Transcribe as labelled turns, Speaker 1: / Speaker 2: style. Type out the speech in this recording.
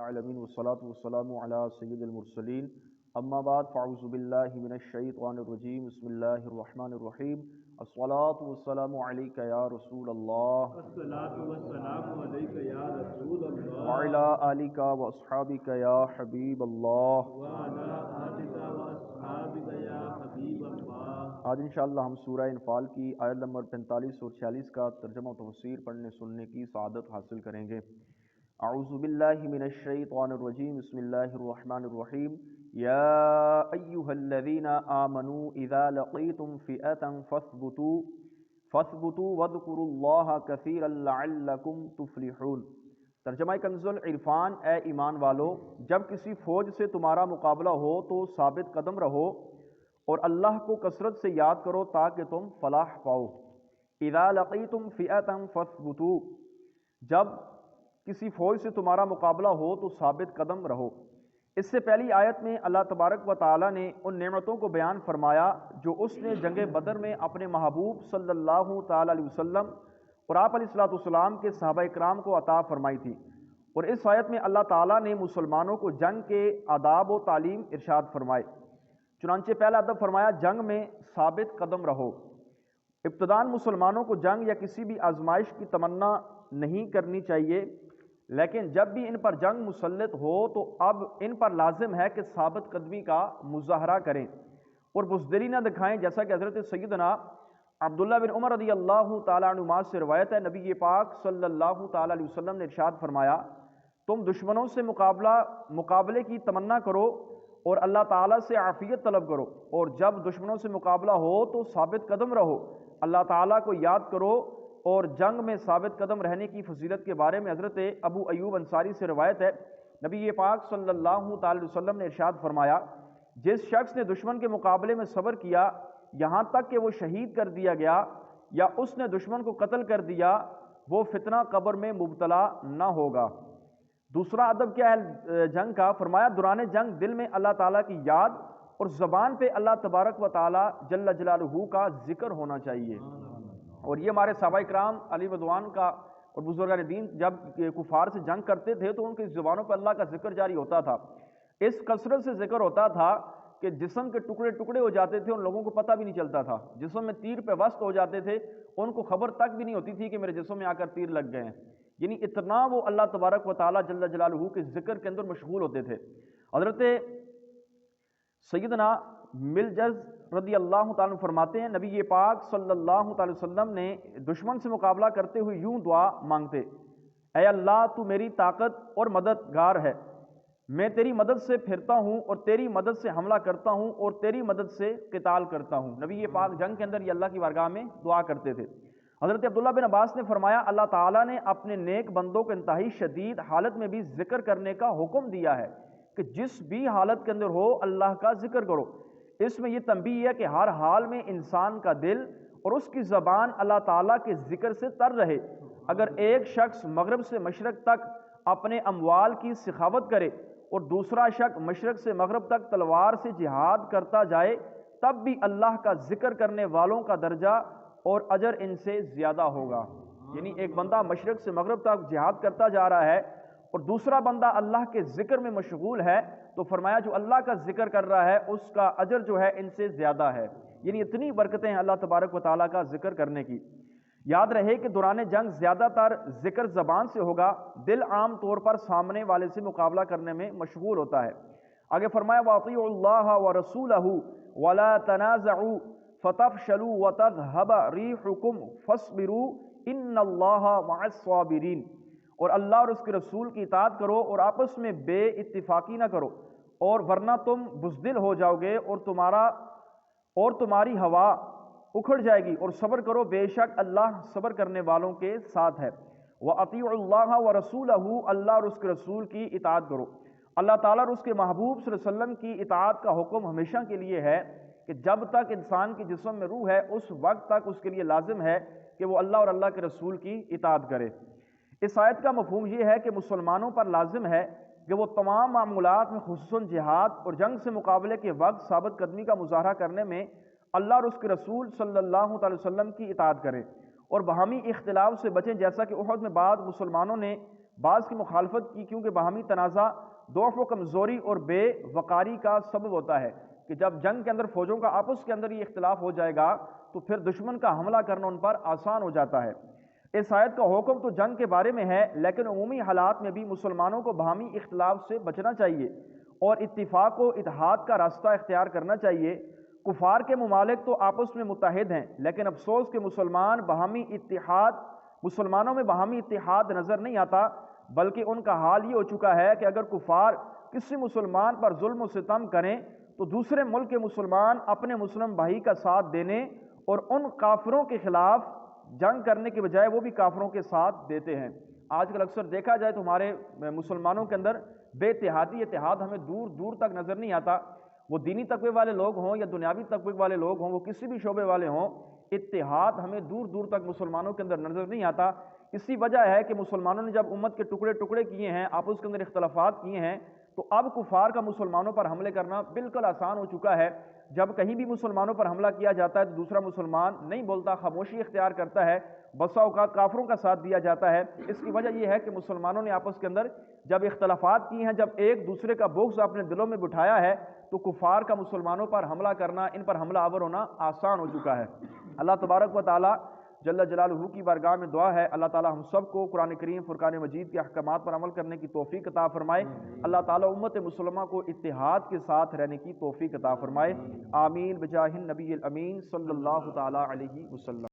Speaker 1: العالمین والصلاة والسلام علی سید المرسلین اما بعد فاعوذ باللہ من الشیطان الرجیم بسم اللہ الرحمن الرحیم الصلاة والسلام علیک یا رسول اللہ
Speaker 2: الصلاۃ والسلام علیک یا رسول اللہ
Speaker 1: وعلی آلک واصحابک یا حبیب اللہ
Speaker 2: وعلی آلک واصحابک یا حبیب اللہ۔
Speaker 1: آج انشاءاللہ ہم سورہ انفال کی آیت نمبر 45 اور 46 کا ترجمہ و تفسیر پڑھنے سننے کی سعادت حاصل کریں گے۔ اعوذ باللہ من الشیطان الرجیم بسم اللہ الرحمن الرحیم یا ایہا الذین آمنوا اذا لقیتم فئة فاثبتوا واذکروا اللہ کثیرا لعلکم تفلحون۔ ترجمہ کنز العرفان، اے ایمان والو، جب کسی فوج سے تمہارا مقابلہ ہو تو ثابت قدم رہو اور اللہ کو کثرت سے یاد کرو تاکہ تم فلاح پاؤ۔ اذا لقیتم فئة فاثبتوا، جب کسی فوج سے تمہارا مقابلہ ہو تو ثابت قدم رہو۔ اس سے پہلی آیت میں اللہ تبارک و تعالی نے ان نعمتوں کو بیان فرمایا جو اس نے جنگ بدر میں اپنے محبوب صلی اللہ تعالی علیہ وسلم اور آپ علیہ الصلوۃ والسلام کے صحابہ کرام کو عطا فرمائی تھی، اور اس آیت میں اللہ تعالیٰ نے مسلمانوں کو جنگ کے آداب و تعلیم ارشاد فرمائے۔ چنانچہ پہلا ادب فرمایا جنگ میں ثابت قدم رہو۔ ابتداً مسلمانوں کو جنگ یا کسی بھی آزمائش کی تمنا نہیں کرنی چاہیے، لیکن جب بھی ان پر جنگ مسلط ہو تو اب ان پر لازم ہے کہ ثابت قدمی کا مظاہرہ کریں اور بزدلی نہ دکھائیں، جیسا کہ حضرت سیدنا عبداللہ بن عمر رضی اللہ تعالیٰ عنہما سے روایت ہے، نبی پاک صلی اللہ تعالیٰ علیہ وسلم نے ارشاد فرمایا، تم دشمنوں سے مقابلے کی تمنا کرو اور اللہ تعالیٰ سے عافیت طلب کرو، اور جب دشمنوں سے مقابلہ ہو تو ثابت قدم رہو، اللہ تعالیٰ کو یاد کرو۔ اور جنگ میں ثابت قدم رہنے کی فضیلت کے بارے میں حضرت ابو ایوب انصاری سے روایت ہے، نبی پاک صلی اللہ تعالی وسلم نے ارشاد فرمایا، جس شخص نے دشمن کے مقابلے میں صبر کیا یہاں تک کہ وہ شہید کر دیا گیا یا اس نے دشمن کو قتل کر دیا، وہ فتنہ قبر میں مبتلا نہ ہوگا۔ دوسرا ادب کیا ہے جنگ کا؟ فرمایا دوران جنگ دل میں اللہ تعالیٰ کی یاد اور زبان پہ اللہ تبارک و تعالیٰ جل جلالہ کا ذکر ہونا چاہیے۔ اور یہ ہمارے صحابہ کرام علی رضوان کا اور بزرگان دین جب کفار سے جنگ کرتے تھے تو ان کی زبانوں پر اللہ کا ذکر جاری ہوتا تھا، اس کثرت سے ذکر ہوتا تھا کہ جسم کے ٹکڑے ٹکڑے ہو جاتے تھے، ان لوگوں کو پتہ بھی نہیں چلتا تھا، جسم میں تیر پہ وسط ہو جاتے تھے، ان کو خبر تک بھی نہیں ہوتی تھی کہ میرے جسم میں آ کر تیر لگ گئے ہیں، یعنی اتنا وہ اللہ تبارک و تعالیٰ جل جلالہ کے ذکر کے اندر مشغول ہوتے تھے۔ حضرت سیدنا ملجز رضی اللہ تعالیٰ فرماتے ہیں، نبی پاک صلی اللہ تعالی وسلم نے دشمن سے مقابلہ کرتے ہوئے یوں دعا مانگتے، اے اللہ تو میری طاقت اور مددگار ہے، میں تیری مدد سے پھرتا ہوں اور تیری مدد سے حملہ کرتا ہوں اور تیری مدد سے قتال کرتا ہوں۔ نبی پاک جنگ کے اندر یہ اللہ کی بارگاہ میں دعا کرتے تھے۔ حضرت عبداللہ بن عباس نے فرمایا، اللہ تعالیٰ نے اپنے نیک بندوں کو انتہائی شدید حالت میں بھی ذکر کرنے کا حکم دیا ہے کہ جس بھی حالت کے اندر ہو اللہ کا ذکر کرو۔ اس میں یہ تنبیہ ہے کہ ہر حال میں انسان کا دل اور اس کی زبان اللہ تعالیٰ کے ذکر سے تر رہے۔ اگر ایک شخص مغرب سے مشرق تک اپنے اموال کی سخاوت کرے اور دوسرا شخص مشرق سے مغرب تک تلوار سے جہاد کرتا جائے، تب بھی اللہ کا ذکر کرنے والوں کا درجہ اور اجر ان سے زیادہ ہوگا۔ یعنی ایک بندہ مشرق سے مغرب تک جہاد کرتا جا رہا ہے اور دوسرا بندہ اللہ کے ذکر میں مشغول ہے، تو فرمایا جو اللہ کا ذکر کر رہا ہے اس کا اجر جو ہے ان سے زیادہ ہے۔ یعنی اتنی برکتیں ہیں اللہ تبارک و تعالیٰ کا ذکر کرنے کی۔ یاد رہے کہ دوران جنگ زیادہ تر ذکر زبان سے ہوگا، دل عام طور پر سامنے والے سے مقابلہ کرنے میں مشغول ہوتا ہے۔ آگے فرمایا وَأَطِيعُوا اللَّهَ وَرَسُولَهُ وَلَا تَنَازَعُوا فَتَفْشَلُوا وَتَذْهَبَ رِيحُكُمْ فَاصْبِرُوا إِنَّ اللَّهَ مَعَ الصَّابِرِينَ، اور اللہ اور اس کے رسول کی اطاعت کرو اور آپس میں بے اتفاقی نہ کرو، اور ورنہ تم بزدل ہو جاؤ گے اور تمہاری ہوا اکھڑ جائے گی، اور صبر کرو، بے شک اللہ صبر کرنے والوں کے ساتھ ہے۔ وَأَطِيعُوا اللَّهَ وَرَسُولَهُ، اللہ اور اس کے رسول کی اطاعت کرو۔ اللہ تعالیٰ اور اس کے محبوب صلی اللہ علیہ وسلم کی اطاعت کا حکم ہمیشہ کے لیے ہے کہ جب تک انسان کے جسم میں روح ہے اس وقت تک اس کے لیے لازم ہے کہ وہ اللہ اور اللہ کے رسول کی اطاعت کرے۔ اس آیت کا مفہوم یہ ہے کہ مسلمانوں پر لازم ہے کہ وہ تمام معمولات میں خصوصاً جہاد اور جنگ سے مقابلے کے وقت ثابت قدمی کا مظاہرہ کرنے میں اللہ اور اس کے رسول صلی اللہ تعالی وسلم کی اطاعت کریں اور باہمی اختلاف سے بچیں، جیسا کہ احد میں بعد مسلمانوں نے بعض کی مخالفت کی، کیونکہ باہمی تنازع ضعف و کمزوری اور بے وقاری کا سبب ہوتا ہے کہ جب جنگ کے اندر فوجوں کا آپس کے اندر یہ اختلاف ہو جائے گا تو پھر دشمن کا حملہ کرنا ان پر آسان ہو جاتا ہے۔ اس آیت کا حکم تو جنگ کے بارے میں ہے، لیکن عمومی حالات میں بھی مسلمانوں کو باہمی اختلاف سے بچنا چاہیے اور اتفاق و اتحاد کا راستہ اختیار کرنا چاہیے۔ کفار کے ممالک تو آپس میں متحد ہیں، لیکن افسوس کہ مسلمانوں میں باہمی اتحاد نظر نہیں آتا، بلکہ ان کا حال یہ ہو چکا ہے کہ اگر کفار کسی مسلمان پر ظلم و ستم کریں تو دوسرے ملک کے مسلمان اپنے مسلم بھائی کا ساتھ دینے اور ان کافروں کے خلاف جنگ کرنے کے بجائے وہ بھی کافروں کے ساتھ دیتے ہیں۔ آج کل اکثر دیکھا جائے تو ہمارے مسلمانوں کے اندر بے اتحاد ہمیں دور دور تک نظر نہیں آتا، وہ دینی تقوی والے لوگ ہوں یا دنیاوی تقوی والے لوگ ہوں، وہ کسی بھی شعبے والے ہوں، اتحاد ہمیں دور دور تک مسلمانوں کے اندر نظر نہیں آتا۔ اسی وجہ ہے کہ مسلمانوں نے جب امت کے ٹکڑے ٹکڑے کیے ہیں، آپس کے اندر اختلافات کیے ہیں، تو اب کفار کا مسلمانوں پر حملے کرنا بالکل آسان ہو چکا ہے۔ جب کہیں بھی مسلمانوں پر حملہ کیا جاتا ہے تو دوسرا مسلمان نہیں بولتا، خاموشی اختیار کرتا ہے، بسا اوقات کافروں کا ساتھ دیا جاتا ہے۔ اس کی وجہ یہ ہے کہ مسلمانوں نے آپس کے اندر جب اختلافات کیے ہیں، جب ایک دوسرے کا بغض اپنے دلوں میں بٹھایا ہے، تو کفار کا مسلمانوں پر حملہ کرنا، ان پر حملہ آور ہونا آسان ہو چکا ہے۔ اللہ تبارک و تعالی جل جلالہ کی بارگاہ میں دعا ہے اللہ تعالی ہم سب کو قرآن کریم فرقان مجید کے احکامات پر عمل کرنے کی توفیق عطا فرمائے۔ اللہ تعالی امت مسلمہ کو اتحاد کے ساتھ رہنے کی توفیق عطا فرمائے۔ آمین بجاہ النبی الامین صلی اللہ تعالی علیہ وسلم۔